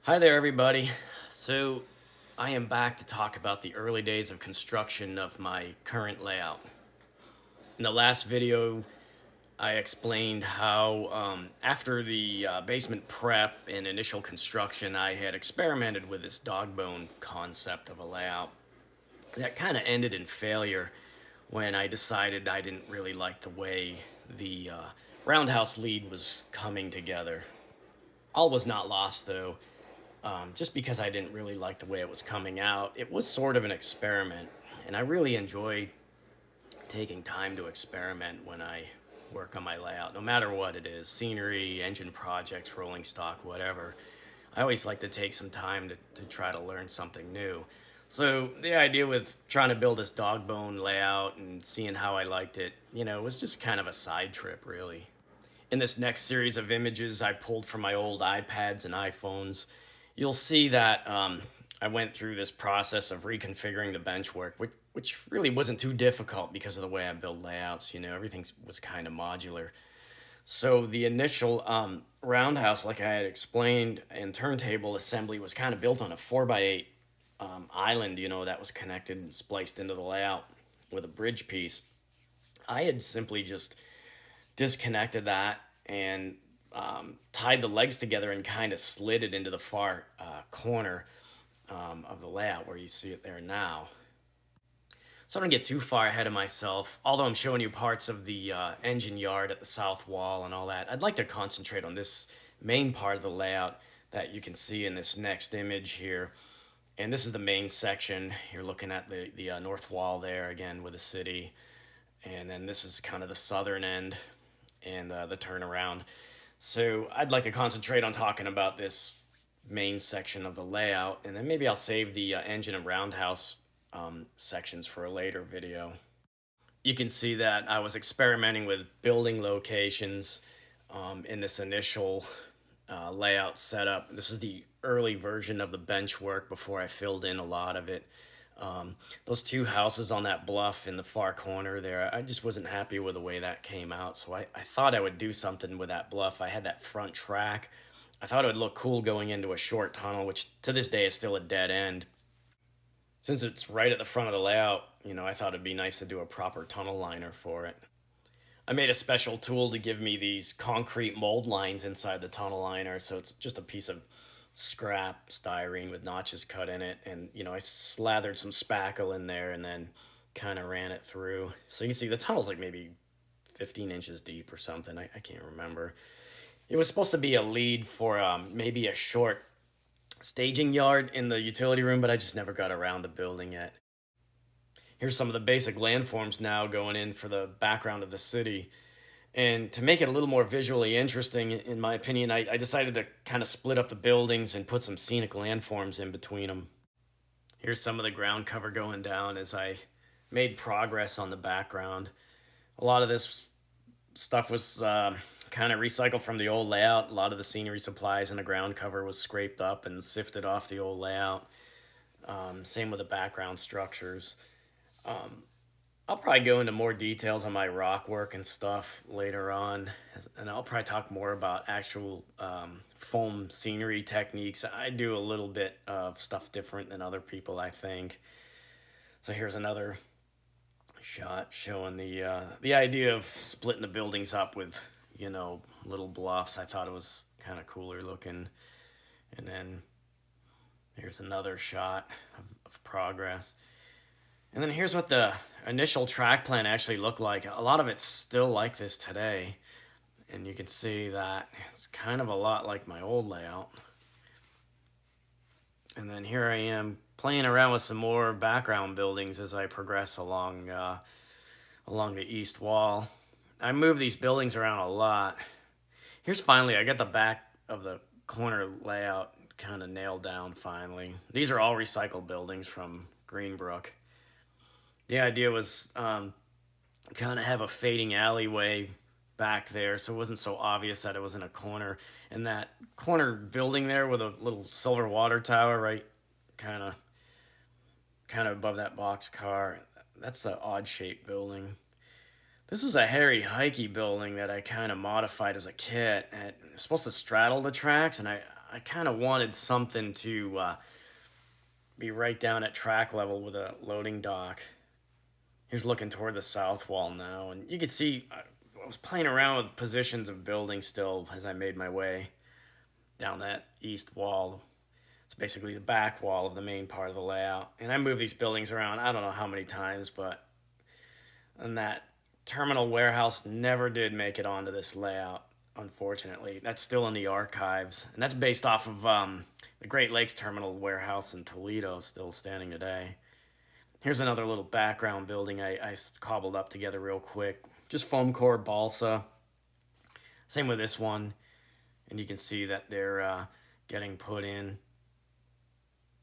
Hi there, everybody. So, I am back to talk about the early days of construction of my current layout. In the last video, I explained how, after the basement prep and initial construction, I had experimented with this dog bone concept of a layout that kind of ended in failure when I decided I didn't really like the way the roundhouse lead was coming together. All was not lost, though. Just because I didn't really like the way it was coming out. It was sort of an experiment, and I really enjoy taking time to experiment when I work on my layout, no matter what it is, scenery, engine projects, rolling stock, whatever. I always like to take some time to try to learn something new. So the idea with trying to build this dog bone layout and seeing how I liked it, was just kind of a side trip, really. In this next series of images I pulled from my old iPads and iPhones, you'll see that I went through this process of reconfiguring the benchwork, which really wasn't too difficult because of the way I build layouts. Everything was kind of modular. So the initial roundhouse, like I had explained, and turntable assembly was kind of built on a 4x8 island, that was connected and spliced into the layout with a bridge piece. I had simply just disconnected that and tied the legs together and kind of slid it into the far corner of the layout where you see it there now. So I don't get too far ahead of myself. Although I'm showing you parts of the engine yard at the south wall and all that, I'd like to concentrate on this main part of the layout that you can see in this next image here. And this is the main section. You're looking at the north wall there again with the city. And then this is kind of the southern end and the turnaround. So I'd like to concentrate on talking about this main section of the layout, and then maybe I'll save the engine and roundhouse sections for a later video. You can see that I was experimenting with building locations in this initial layout setup. This is the early version of the bench work before I filled in a lot of it. Those two houses on that bluff in the far corner there, I just wasn't happy with the way that came out. So I thought I would do something with that bluff. I had that front track. I thought it would look cool going into a short tunnel, which to this day is still a dead end. Since it's right at the front of the layout, I thought it'd be nice to do a proper tunnel liner for it. I made a special tool to give me these concrete mold lines inside the tunnel liner. So it's just a piece of scrap styrene with notches cut in it. And, I slathered some spackle in there and then kind of ran it through. So you can see the tunnel's like maybe 15 inches deep or something. I can't remember. It was supposed to be a lead for maybe a short staging yard in the utility room, but I just never got around to building it. Here's some of the basic landforms now going in for the background of the city. And to make it a little more visually interesting, in my opinion, I decided to kind of split up the buildings and put some scenic landforms in between them. Here's some of the ground cover going down as I made progress on the background. A lot of this stuff was kind of recycled from the old layout. A lot of the scenery supplies and the ground cover was scraped up and sifted off the old layout. Same with the background structures. Um, I'll probably go into more details on my rock work and stuff later on, and I'll probably talk more about actual foam scenery techniques. I do a little bit of stuff different than other people, I think. So here's another shot showing the idea of splitting the buildings up with little bluffs. I thought it was kind of cooler looking, and then here's another shot of progress. And then here's what the initial track plan actually looked like. A lot of it's still like this today. And you can see that it's kind of a lot like my old layout. And then here I am playing around with some more background buildings as I progress along the east wall. I move these buildings around a lot. Here's finally, I got the back of the corner layout kind of nailed down finally. These are all recycled buildings from Greenbrook. The idea was kind of have a fading alleyway back there so it wasn't so obvious that it was in a corner. And that corner building there with a little silver water tower right kind of above that box car, that's the odd shaped building. This was a hairy hikey building that I kind of modified as a kit. It was supposed to straddle the tracks, and I I kind of wanted something to be right down at track level with a loading dock. Here's looking toward the south wall now, and you can see I was playing around with positions of buildings still as I made my way down that east wall. It's basically the back wall of the main part of the layout. And I moved these buildings around, I don't know how many times, but and that terminal warehouse never did make it onto this layout, unfortunately. That's still in the archives, and that's based off of the Great Lakes Terminal warehouse in Toledo, still standing today. Here's another little background building I cobbled up together real quick. Just foam core balsa. Same with this one, and you can see that they're getting put in.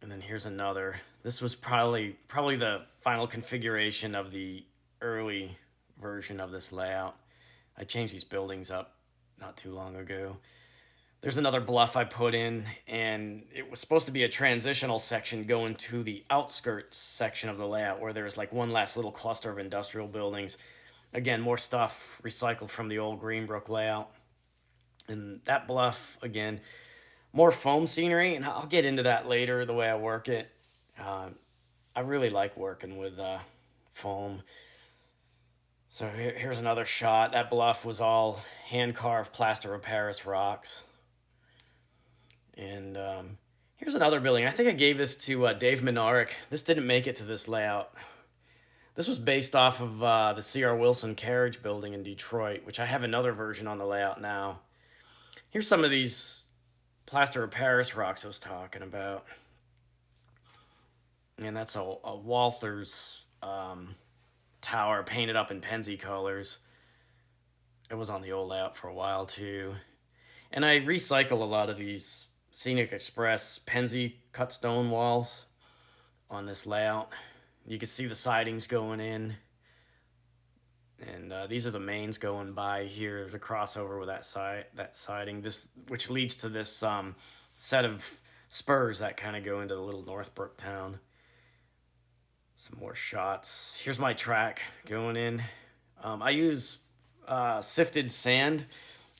And then here's another. This was probably the final configuration of the early version of this layout. I changed these buildings up not too long ago. There's another bluff I put in, and it was supposed to be a transitional section going to the outskirts section of the layout where there was like one last little cluster of industrial buildings. Again, more stuff recycled from the old Greenbrook layout. And that bluff, again, more foam scenery, and I'll get into that later, the way I work it. Uh, I really like working with foam. So here's another shot. That bluff was all hand-carved plaster of Paris rocks. And here's another building. I think I gave this to Dave Minaric. This didn't make it to this layout. This was based off of the C.R. Wilson Carriage Building in Detroit, which I have another version on the layout now. Here's some of these plaster of Paris rocks I was talking about. And that's a Walther's tower painted up in Penzi colors. It was on the old layout for a while too. And I recycle a lot of these Scenic Express Penzi cut stone walls on this layout. You can see the sidings going in. And these are the mains going by here. There's a crossover with that siding. This, which leads to this set of spurs that kind of go into the little Northbrook town. Some more shots. Here's my track going in. I use sifted sand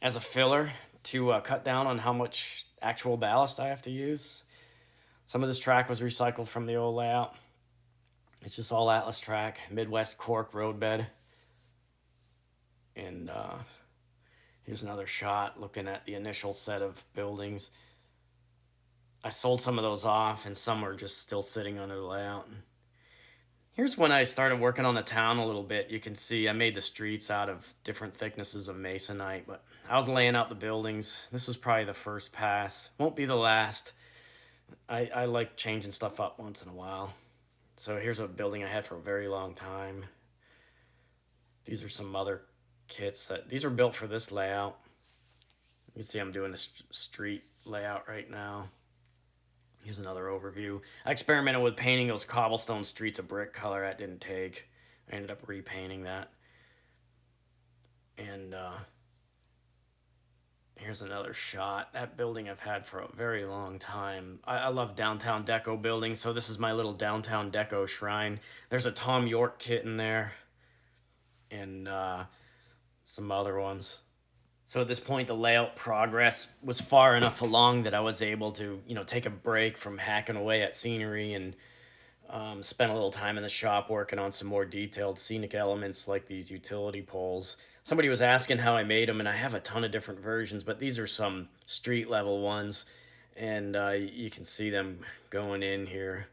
as a filler to cut down on how much actual ballast I have to use. Some of this track was recycled from the old layout. It's just all Atlas track, Midwest cork roadbed. And here's another shot looking at the initial set of buildings. I sold some of those off, and some are just still sitting under the layout. Here's when I started working on the town a little bit. You can see I made the streets out of different thicknesses of masonite, but I was laying out the buildings. This was probably the first pass. Won't be the last. I like changing stuff up once in a while. So here's a building I had for a very long time. These are some other kits these are built for this layout. You can see I'm doing a street layout right now. Here's another overview. I experimented with painting those cobblestone streets a brick color. That didn't take. I ended up repainting that. And here's another shot. That building I've had for a very long time. I love downtown deco buildings, so this is my little downtown deco shrine. There's a Tom York kit in there. And some other ones. So at this point, the layout progress was far enough along that I was able to, take a break from hacking away at scenery and spend a little time in the shop working on some more detailed scenic elements like these utility poles. Somebody was asking how I made them, and I have a ton of different versions, but these are some street level ones, and you can see them going in here.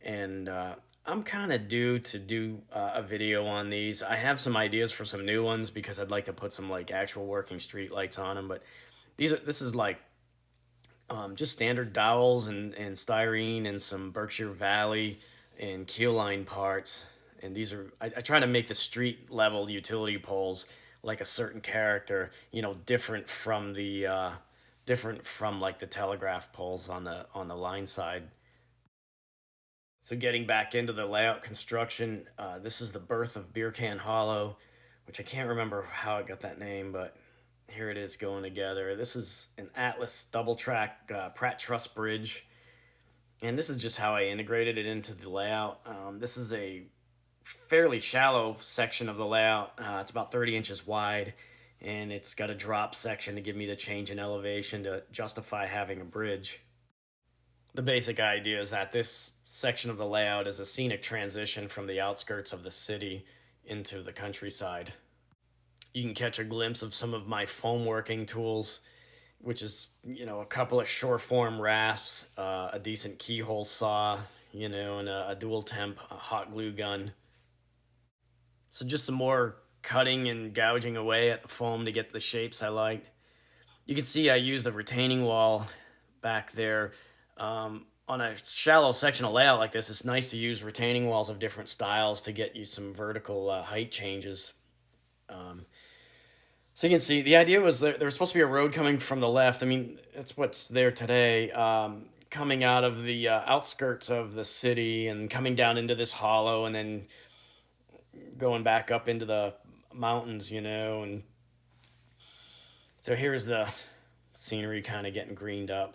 And I'm kind of due to do a video on these. I have some ideas for some new ones because I'd like to put some like actual working street lights on them. But this is like just standard dowels and styrene and some Berkshire Valley and keel line parts. And these are I try to make the street level utility poles like a certain character, different from like the telegraph poles on the line side. So getting back into the layout construction, this is the birth of Beer Can Hollow, which I can't remember how it got that name, but here it is going together. This is an Atlas double track Pratt truss bridge, and this is just how I integrated it into the layout. This is a fairly shallow section of the layout. It's about 30 inches wide, and it's got a drop section to give me the change in elevation to justify having a bridge. The basic idea is that this section of the layout is a scenic transition from the outskirts of the city into the countryside. You can catch a glimpse of some of my foam working tools, which is, a couple of short form rasps, a decent keyhole saw, and a dual temp hot glue gun. So just some more cutting and gouging away at the foam to get the shapes I liked. You can see I used a retaining wall back there. On a shallow sectional layout like this, it's nice to use retaining walls of different styles to get you some vertical height changes. Um, so you can see the idea was that there was supposed to be a road coming from the left. I mean, that's what's there today. Coming out of the outskirts of the city and coming down into this hollow and then going back up into the mountains, and so here's the scenery kind of getting greened up.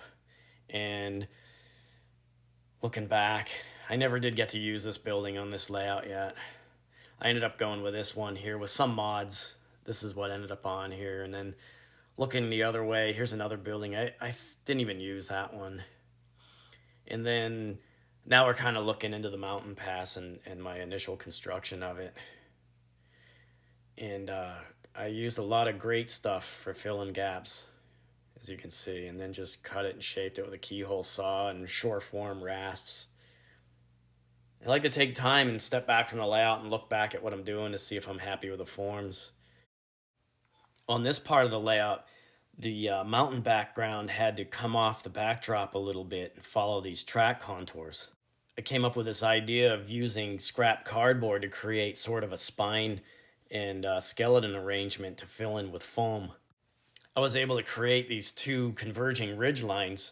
And looking back, I never did get to use this building on this layout yet. I ended up going with this one here with some mods. This is what ended up on here. And then looking the other way, here's another building. I didn't even use that one. And then now we're kind of looking into the mountain pass and my initial construction of it. And I used a lot of great stuff for filling gaps, as you can see, and then just cut it and shaped it with a keyhole saw and short form rasps. I like to take time and step back from the layout and look back at what I'm doing to see if I'm happy with the forms. On this part of the layout, the mountain background had to come off the backdrop a little bit and follow these track contours. I came up with this idea of using scrap cardboard to create sort of a spine and skeleton arrangement to fill in with foam. I was able to create these two converging ridge lines,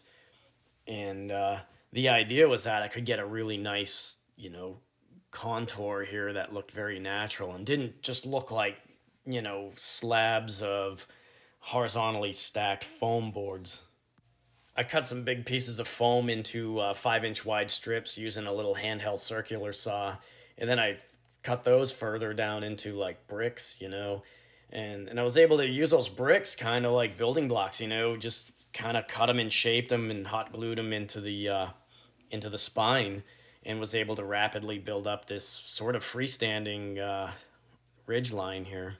and the idea was that I could get a really nice, contour here that looked very natural and didn't just look like, slabs of horizontally stacked foam boards. I cut some big pieces of foam into 5-inch wide strips using a little handheld circular saw, and then I cut those further down into like bricks, and I was able to use those bricks kind of like building blocks, just kind of cut them and shaped them and hot glued them into the spine, and was able to rapidly build up this sort of freestanding ridge line here.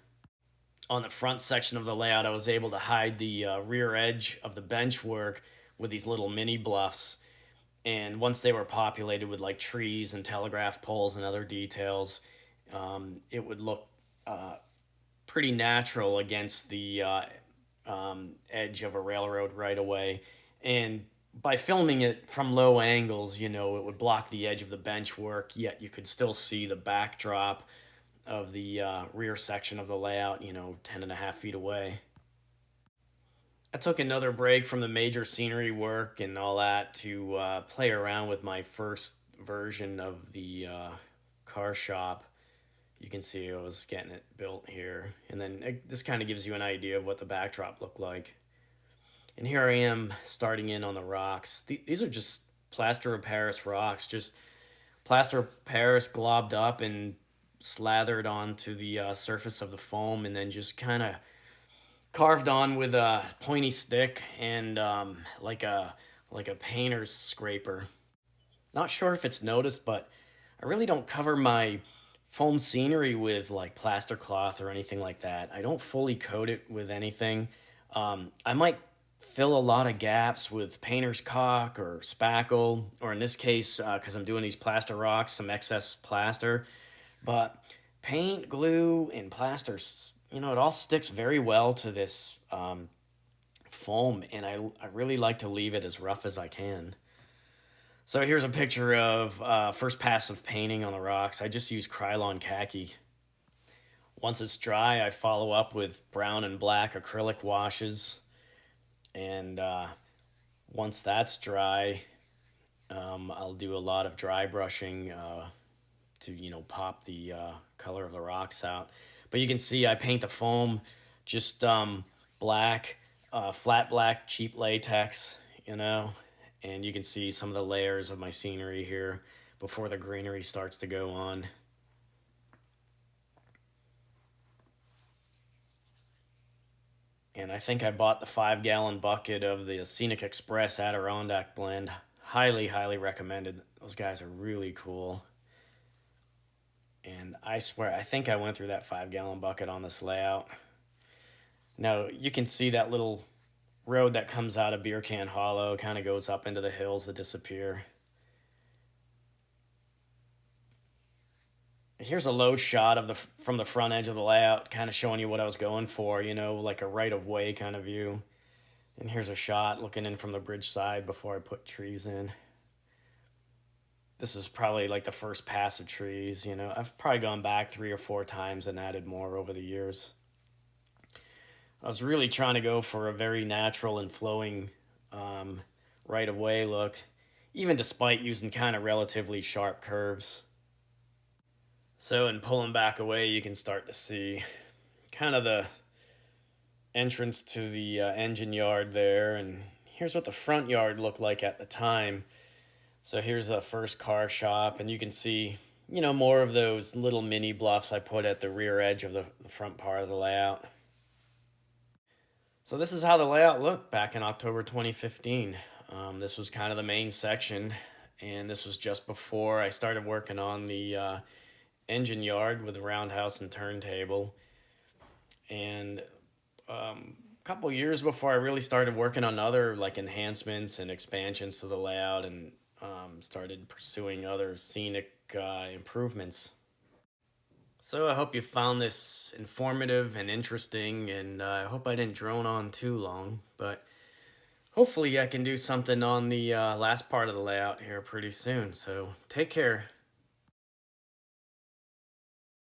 On the front section of the layout, I was able to hide the rear edge of the bench work with these little mini bluffs. And once they were populated with like trees and telegraph poles and other details, it would look pretty natural against the edge of a railroad right away. And by filming it from low angles, it would block the edge of the bench work, yet you could still see the backdrop of the rear section of the layout, 10.5 feet away. I took another break from the major scenery work and all that to play around with my first version of the car shop. You can see I was getting it built here. And then this kind of gives you an idea of what the backdrop looked like. And here I am starting in on the rocks. These are just plaster of Paris rocks, just plaster of Paris globbed up and slathered onto the surface of the foam, and then just kind of carved on with a pointy stick and like a painter's scraper. Not sure if it's noticed, but I really don't cover my foam scenery with like plaster cloth or anything like that. I don't fully coat it with anything. I might fill a lot of gaps with painter's caulk or spackle, or in this case, because I'm doing these plaster rocks, some excess plaster. But paint, glue, and plaster, it all sticks very well to this foam, and I really like to leave it as rough as I can. So here's a picture of first pass of painting on the rocks. I just use Krylon khaki. Once it's dry, I follow up with brown and black acrylic washes, and once that's dry, I'll do a lot of dry brushing to pop the color of the rocks out. But you can see I paint the foam just black, flat black, cheap latex, and you can see some of the layers of my scenery here before the greenery starts to go on. And I think I bought the 5 gallon bucket of the Scenic Express Adirondack blend. Highly, highly recommended. Those guys are really cool. And I swear, I think I went through that 5 gallon bucket on this layout. Now, you can see that little road that comes out of Beer Can Hollow, kind of goes up into the hills that disappear. Here's a low shot of the from the front edge of the layout, kind of showing you what I was going for, like a right of way kind of view. And here's a shot looking in from the bridge side before I put trees in. This is probably like the first pass of trees. I've probably gone back 3 or 4 times and added more over the years. I was really trying to go for a very natural and flowing right of way look, even despite using kind of relatively sharp curves. So in pulling back away, you can start to see kind of the entrance to the engine yard there. And here's what the front yard looked like at the time. So here's a first car shop, and you can see, more of those little mini bluffs I put at the rear edge of the front part of the layout. So this is how the layout looked back in October 2015. This was kind of the main section, and this was just before I started working on the engine yard with a roundhouse and turntable. And a couple years before I really started working on other like enhancements and expansions to the layout, and started pursuing other scenic improvements. So I hope you found this informative and interesting, and I hope I didn't drone on too long, but hopefully I can do something on the last part of the layout here pretty soon. So take care.